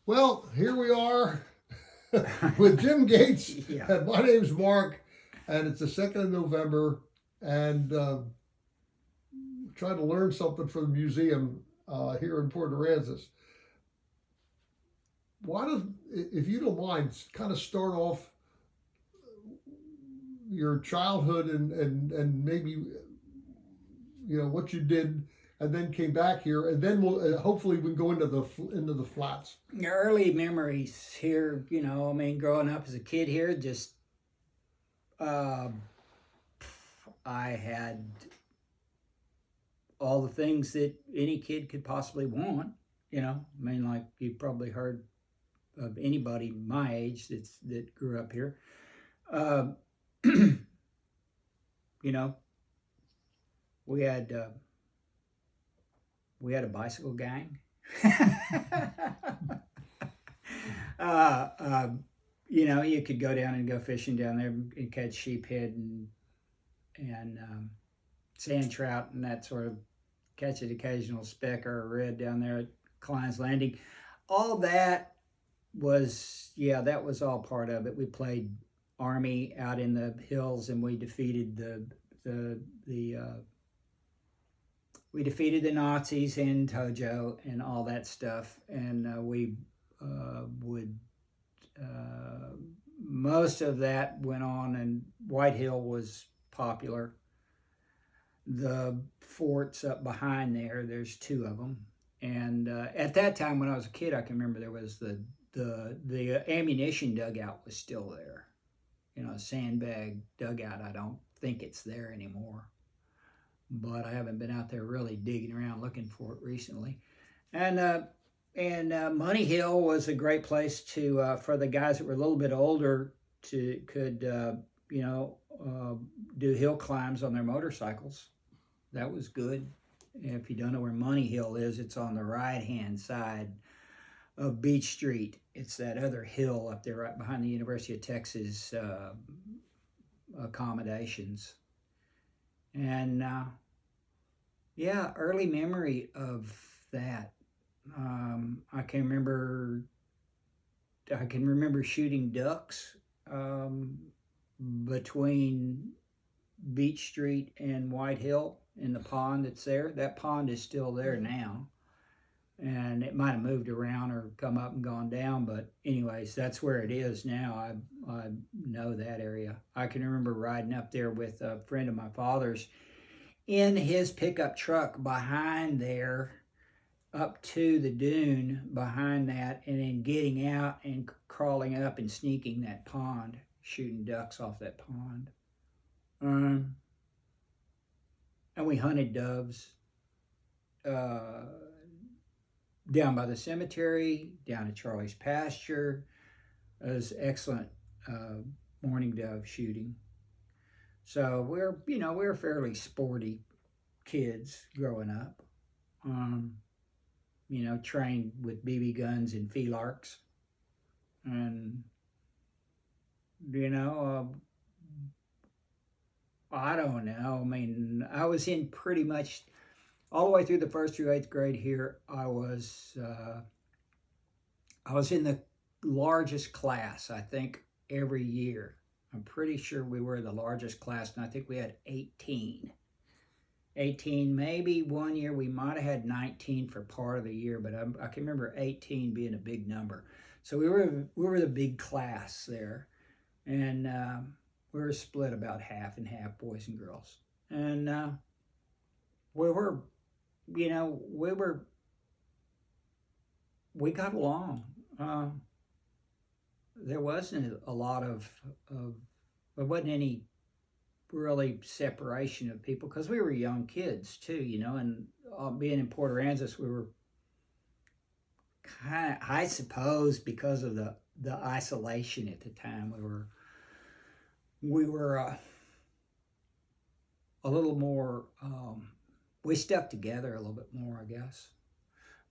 Well, here we are with Jim Gates, Yeah. and my name's Mark, and it's the 2nd of November, and trying to learn something from the museum here in Port Aransas. Why don't, if you don't mind, kind of start off your childhood and maybe what you did, and then came back here, and then we'll hopefully we can go into the flats. Early memories here, I mean, growing up as a kid here, just uh, I had all the things that any kid could possibly want. I mean, like you probably heard of anybody my age that grew up here. Uh, you know, we had a bicycle gang. uh, uh, you could go down and go fishing down there and catch sheephead and sand trout and that sort of catch an occasional speck or a red down there at Klein's Landing. All that that was all part of it. We played army out in the hills and we defeated the we defeated the Nazis in Tojo and all that stuff, and we would most of that went on, and White Hill was popular. The forts up behind there's two of them, and at that time when I was a kid, I can remember there was the ammunition dugout was still there. Sandbag dugout. I don't think it's there anymore, but I haven't been out there really digging around looking for it recently. And Money Hill was a great place to for the guys that were a little bit older to could do hill climbs on their motorcycles. That was good. If you don't know where Money Hill is, it's on the right hand side of Beach Street. It's that other hill up there right behind the University of Texas accommodations. And early memory of that. I can remember shooting ducks between Beach Street and White Hill in the pond that's there. That pond is still there now, and it might have moved around or come up and gone down, but anyways, that's where it is now. I know that area. I can remember riding up there with a friend of my father's in his pickup truck behind there up to the dune behind that, and then getting out and crawling up and sneaking that pond, shooting ducks off that pond. And we hunted doves down by the cemetery, down at Charlie's pasture. It was excellent morning dove shooting. So we're fairly sporty kids growing up. Trained with BB guns and feelarks. And, I don't know. I mean, I was in pretty much all the way through the first through eighth grade here. I was in the largest class, I think, every year. I'm pretty sure we were the largest class, and I think we had 18. 18, maybe one year we might have had 19 for part of the year, but I can remember 18 being a big number. So we were the big class there, and we were split about half and half, boys and girls. And we were, we got along. There wasn't a lot there wasn't any really separation of people because we were young kids too, and being in Port Aransas, we were kind of, I suppose, because of the isolation at the time, we were a little more, we stuck together a little bit more, I guess.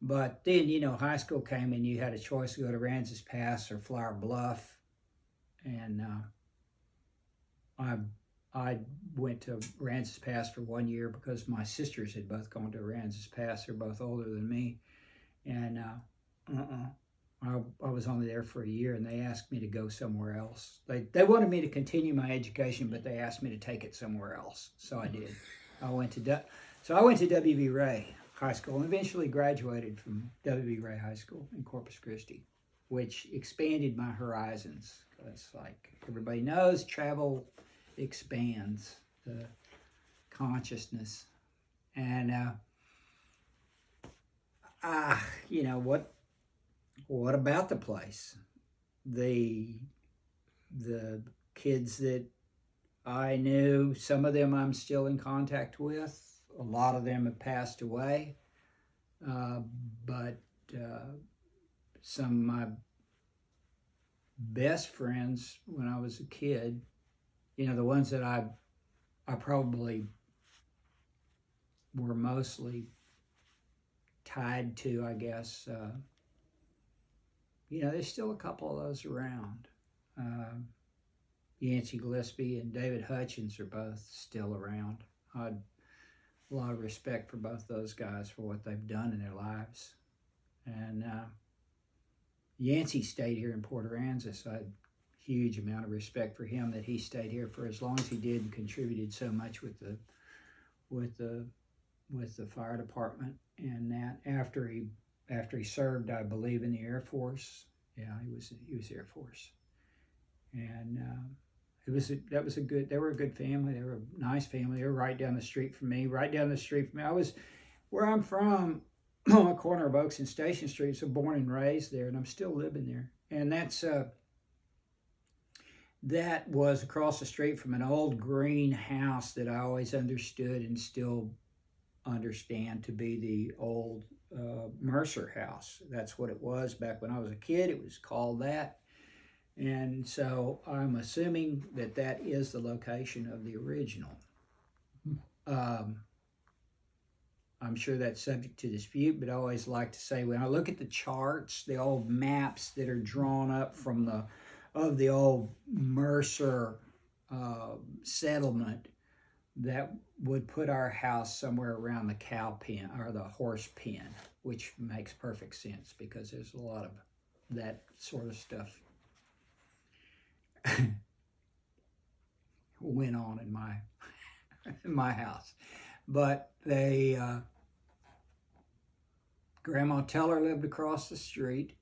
But then, high school came and you had a choice to go to Aransas Pass or Flower Bluff, and I went to Aransas Pass for 1 year because my sisters had both gone to Aransas Pass. They're both older than me. And I was only there for a year, and they asked me to go somewhere else. They wanted me to continue my education, but they asked me to take it somewhere else. So I did. I went to W.B. Ray High School and eventually graduated from W.B. Ray High School in Corpus Christi, which expanded my horizons. It's like everybody knows, travel expands the consciousness. And you know what about the place? The kids that I knew, some of them I'm still in contact with. A lot of them have passed away. But some of my best friends when I was a kid, you know, the ones that I probably were mostly tied to, I guess, you know, there's still a couple of those around. Yancey Gillespie and David Hutchins are both still around. I had a lot of respect for both those guys for what they've done in their lives. And Yancey stayed here in Port Aransas, so I had a huge amount of respect for him that he stayed here for as long as he did and contributed so much with the fire department. And that after he served, I believe, in the Air Force. Yeah, he was Air Force. And they were a good family. They were a nice family. They were right down the street from me. I was, where I'm from, on the corner of Oaks and Station Street, so born and raised there, and I'm still living there. And that was across the street from an old green house that I always understood and still understand to be the old Mercer House. That's what it was back when I was a kid. It was called that. And so I'm assuming that is the location of the original. I'm sure that's subject to dispute, but I always like to say, when I look at the charts, the old maps that are drawn up from the old Mercer settlement, that would put our house somewhere around the cow pen or the horse pen, which makes perfect sense because there's a lot of that sort of stuff went on in my house. But Grandma Teller lived across the street.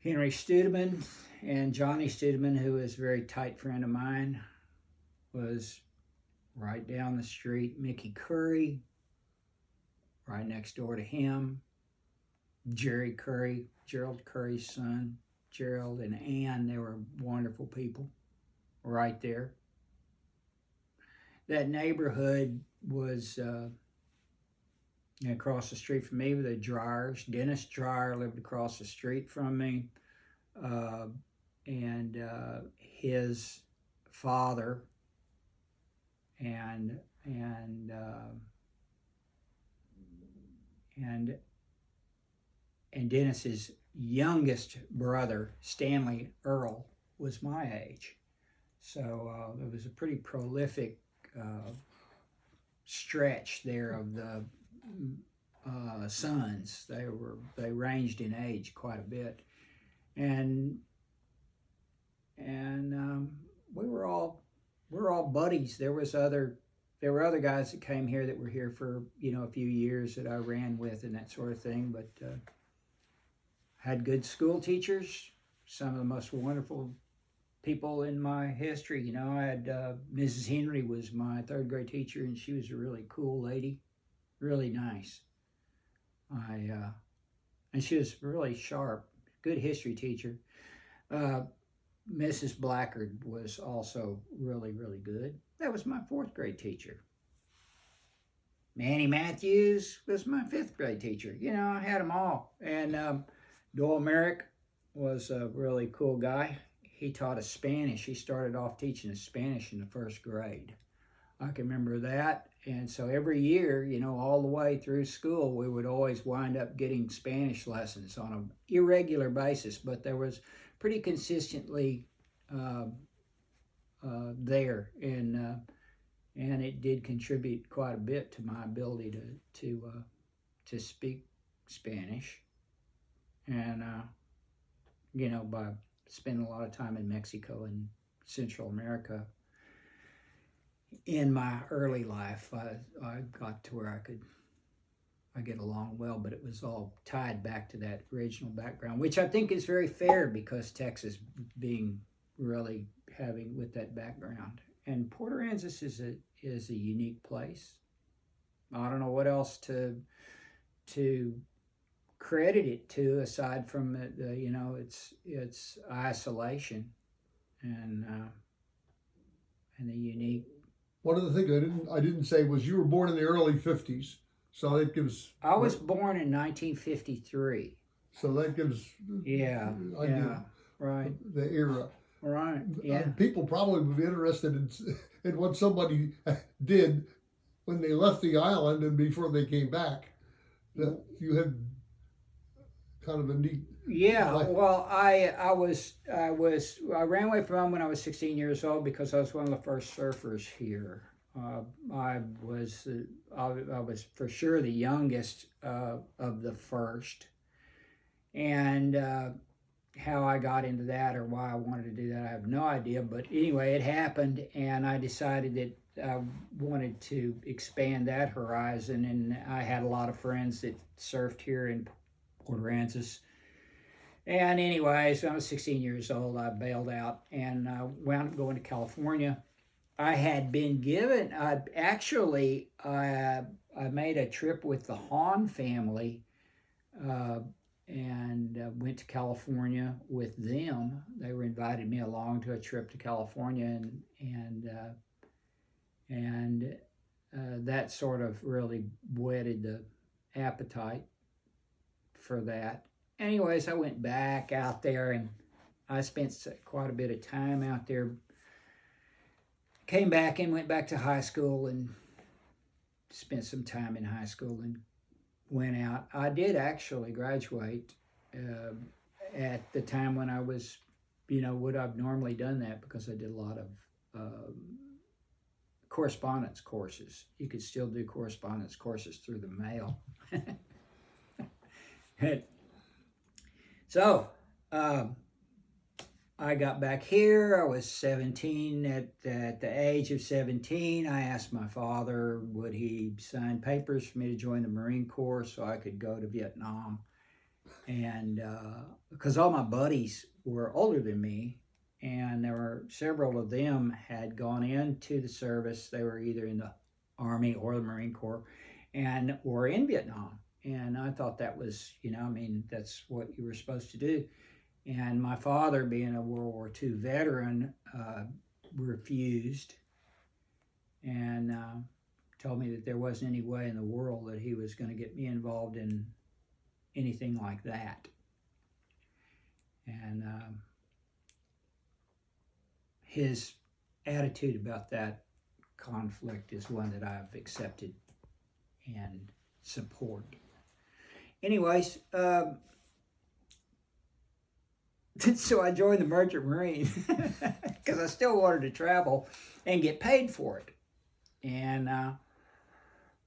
Henry Studeman and Johnny Studeman, who is a very tight friend of mine, was right down the street. Mickey Curry, right next door to him. Jerry Curry, Gerald Curry's son. Gerald and Ann, they were wonderful people right there. That neighborhood was across the street from me with the Dryers. Dennis Dryer lived across the street from me. And his father and Dennis's youngest brother, Stanley Earl, was my age. So it was a pretty prolific stretch there of the sons. They ranged in age quite a bit, and we were all buddies. There were other guys that came here that were here for a few years that I ran with and that sort of thing, but had good school teachers, some of the most wonderful people in my history. I had Mrs. Henry was my third grade teacher, and she was a really cool lady, really nice. And she was really sharp, good history teacher. Mrs. Blackard was also really, really good. That was my fourth grade teacher. Manny Matthews was my fifth grade teacher. I had them all. And Doyle Merrick was a really cool guy. He taught us Spanish. He started off teaching us Spanish in the first grade. I can remember that. And so every year, all the way through school, we would always wind up getting Spanish lessons on an irregular basis, but there was pretty consistently there. And it did contribute quite a bit to my ability to speak Spanish. and you know, by spending a lot of time in Mexico and Central America in my early life, I got to where I get along well, but it was all tied back to that original background, which I think is very fair because Texas being really having with that background. And Port Aransas is a unique place. I don't know what else to credit it to aside from you know, its isolation and the unique. One of the things I didn't say was you were born in the early 50s, so that gives. I was born in 1953. So that gives. Yeah, yeah, right. The era. Right. Yeah. People probably would be interested in what somebody did when they left the island and before they came back. That you had kind of a neat. Yeah. Well, I ran away from home when I was 16 years old because I was one of the first surfers here. I was for sure the youngest of the first, and how I got into that or why I wanted to do that, I have no idea. But anyway, it happened, and I decided that I wanted to expand that horizon. And I had a lot of friends that surfed here in Port Aransas. And anyway, so I was 16 years old. I bailed out and wound up going to California. I had been given, I made a trip with the Hahn family and went to California with them. They were invited me along to a trip to California, and that sort of really whetted the appetite for that. Anyways, I went back out there and I spent quite a bit of time out there. Came back and went back to high school and spent some time in high school and went out. I did actually graduate at the time when I was, you know, would I've normally done that because I did a lot of correspondence courses. You could still do correspondence courses through the mail. So, I got back here. I was 17. At the age of 17, I asked my father would he sign papers for me to join the Marine Corps so I could go to Vietnam. And because all my buddies were older than me, and there were several of them had gone into the service. They were either in the Army or the Marine Corps and were in Vietnam. And I thought that was, you know, I mean, that's what you were supposed to do. And my father, being a World War II veteran, refused and told me that there wasn't any way in the world that he was going to get me involved in anything like that. And his attitude about that conflict is one that I've accepted and support. Anyways, so I joined the Merchant Marine because I still wanted to travel and get paid for it. And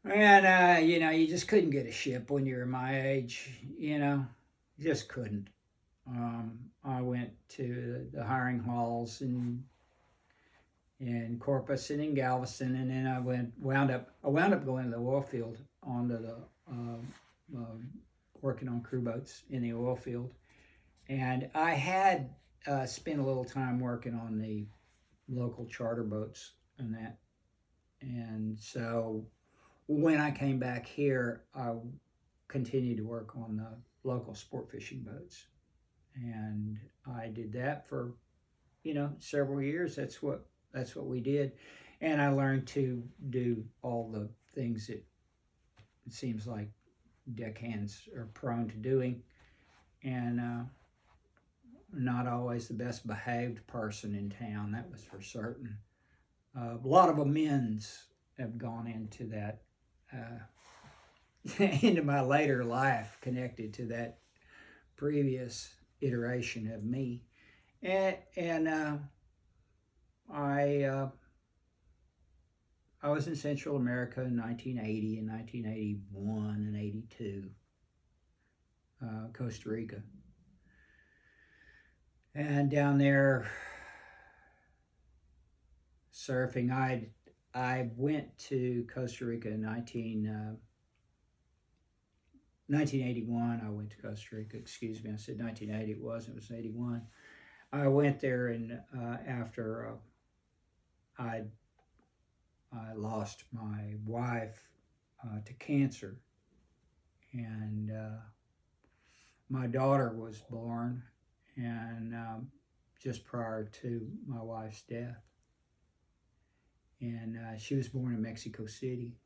you know, you just couldn't get a ship when you were my age, you know, just couldn't. I went to the hiring halls in Corpus and in Galveston, and then I wound up going to the oil field onto the working on crew boats in the oil field. And I had spent a little time working on the local charter boats and that. And so when I came back here, I continued to work on the local sport fishing boats. And I did that for, you know, several years. That's what we did. And I learned to do all the things that it seems like deckhands are prone to doing. And not always the best behaved person in town, that was for certain. A lot of amends have gone into that, into my later life connected to that previous iteration of me. And I was in Central America in 1980 and 1981 and 82. Costa Rica. And down there surfing, I went to Costa Rica in 1981. I went to Costa Rica, excuse me, I said 1980, it was 81. I went there, and after I lost my wife to cancer, and my daughter was born, and just prior to my wife's death. And she was born in Mexico City.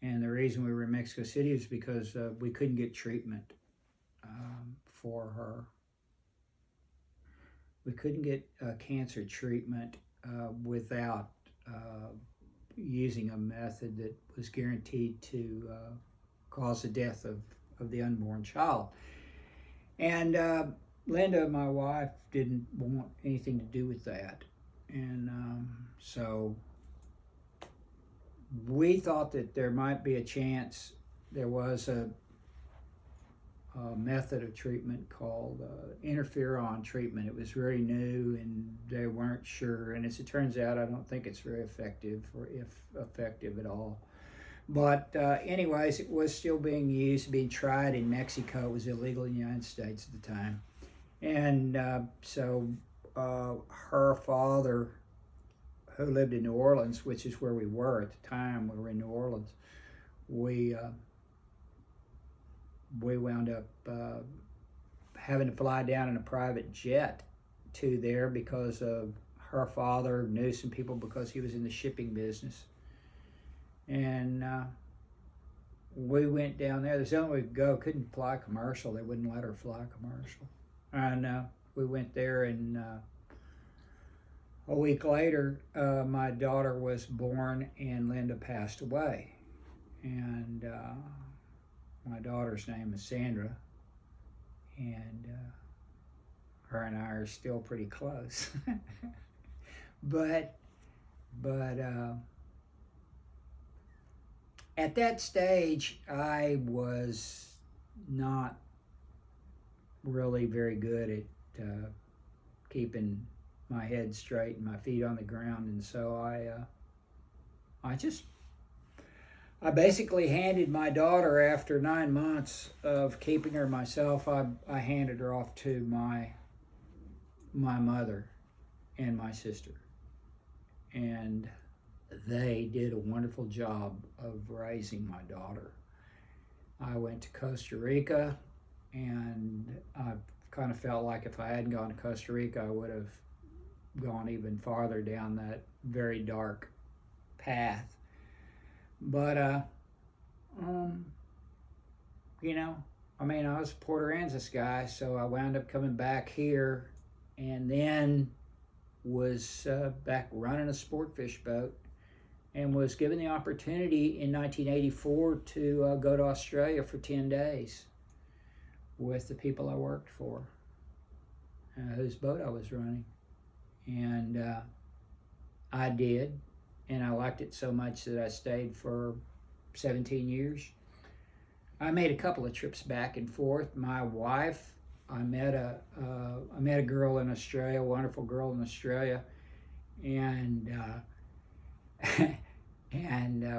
And the reason we were in Mexico City is because we couldn't get treatment for her. We couldn't get cancer treatment without using a method that was guaranteed to cause the death of the unborn child. And Linda, my wife, didn't want anything to do with that. And so we thought that there might be a chance. There was a method of treatment called interferon treatment. It was very new, and they weren't sure. And as it turns out, I don't think it's very effective, or if effective at all. But anyways, it was still being used, being tried in Mexico. It was illegal in the United States at the time. And so her father, who lived in New Orleans, which is where we were at the time, we were in New Orleans, we wound up having to fly down in a private jet to there because of her father knew some people because he was in the shipping business. And we went down there. There's the only way we could go. Couldn't fly commercial. They wouldn't let her fly commercial. And we went there, and a week later, my daughter was born, and Linda passed away. And my daughter's name is Sandra, and her and I are still pretty close. but at that stage, I was not really very good at keeping my head straight and my feet on the ground, and so I basically handed my daughter, after 9 months of keeping her myself, I handed her off to my mother and my sister, and they did a wonderful job of raising my daughter. I went to Costa Rica, and I kind of felt like if I hadn't gone to Costa Rica, I would have gone even farther down that very dark path. But you know, I mean, I was a Port Aransas guy, so I wound up coming back here, and then was back running a sport fish boat, and was given the opportunity in 1984 to go to Australia for 10 days with the people I worked for, whose boat I was running. And I did, and I liked it so much that I stayed for 17 years. I made a couple of trips back and forth. My wife, I met a girl in Australia, a wonderful girl in Australia, and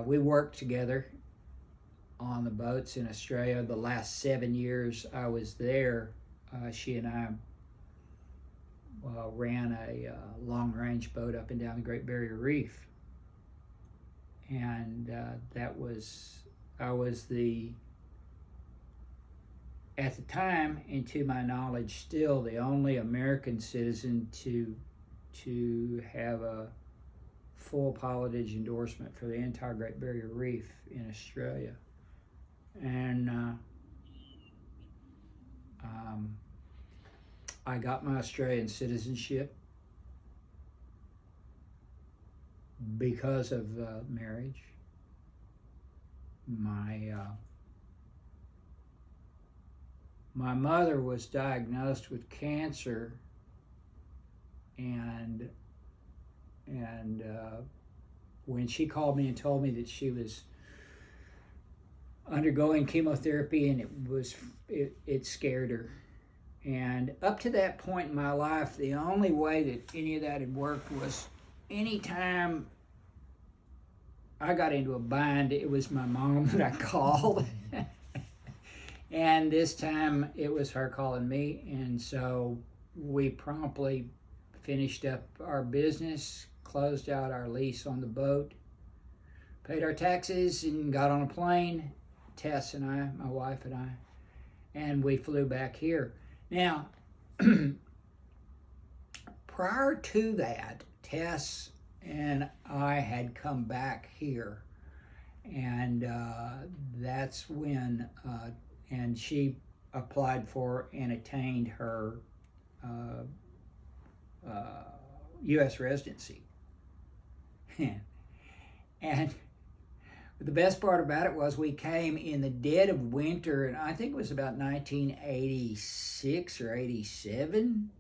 we worked together on the boats in Australia. The last 7 years I was there, she and I ran a long-range boat up and down the Great Barrier Reef, and I was the, at the time, and to my knowledge still, the only American citizen to have a full pilotage endorsement for the entire Great Barrier Reef in Australia. And I got my Australian citizenship because of marriage. My mother was diagnosed with cancer, and when she called me and told me that she was undergoing chemotherapy, and it scared her. And up to that point in my life, the only way that any of that had worked was anytime I got into a bind, it was my mom that I called. And this time it was her calling me. And so we promptly finished up our business, closed out our lease on the boat, paid our taxes, and got on a plane, Tess and I, my wife and I, and we flew back here. Now, prior to that, Tess and I had come back here, and that's when, and she applied for and attained her U.S. residency. And the best part about it was we came in the dead of winter, and I think it was about 1986 or 87.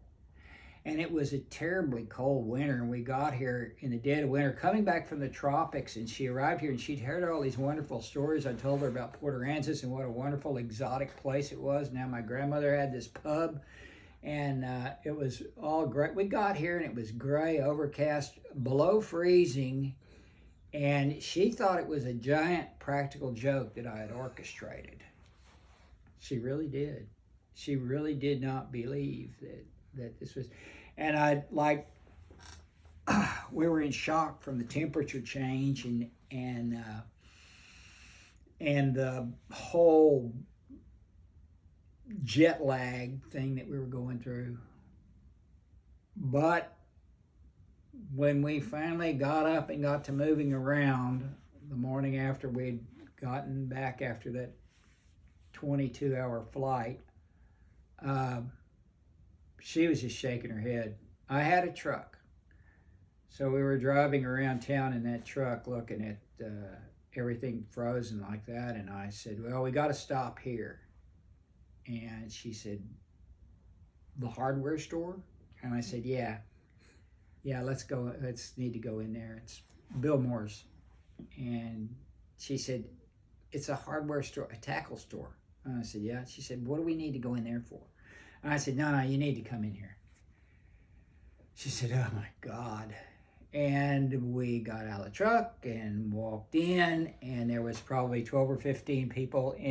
And it was a terribly cold winter, and we got here in the dead of winter, coming back from the tropics, and she arrived here, and she'd heard all these wonderful stories. I told her about Port Aransas and what a wonderful exotic place it was. Now my grandmother had this pub, and it was all great. We got here, and it was gray, overcast, below freezing, and she thought it was a giant practical joke that I had orchestrated. She really did. She really did not believe that this was, and we were in shock from the temperature change and the whole jet lag thing that we were going through. But when we finally got up and got to moving around the morning after we'd gotten back after that 22-hour flight, she was just shaking her head. I had a truck. So we were driving around town in that truck looking at everything frozen like that. And I said, well, we got to stop here. And she said, the hardware store? And I said, yeah, let's go. Let's need to go in there. It's Bill Moore's. And she said, it's a hardware store, a tackle store. And I said, yeah. She said, what do we need to go in there for? And I said, no, you need to come in here. She said, oh my God. And we got out of the truck and walked in, and there was probably 12 or 15 people in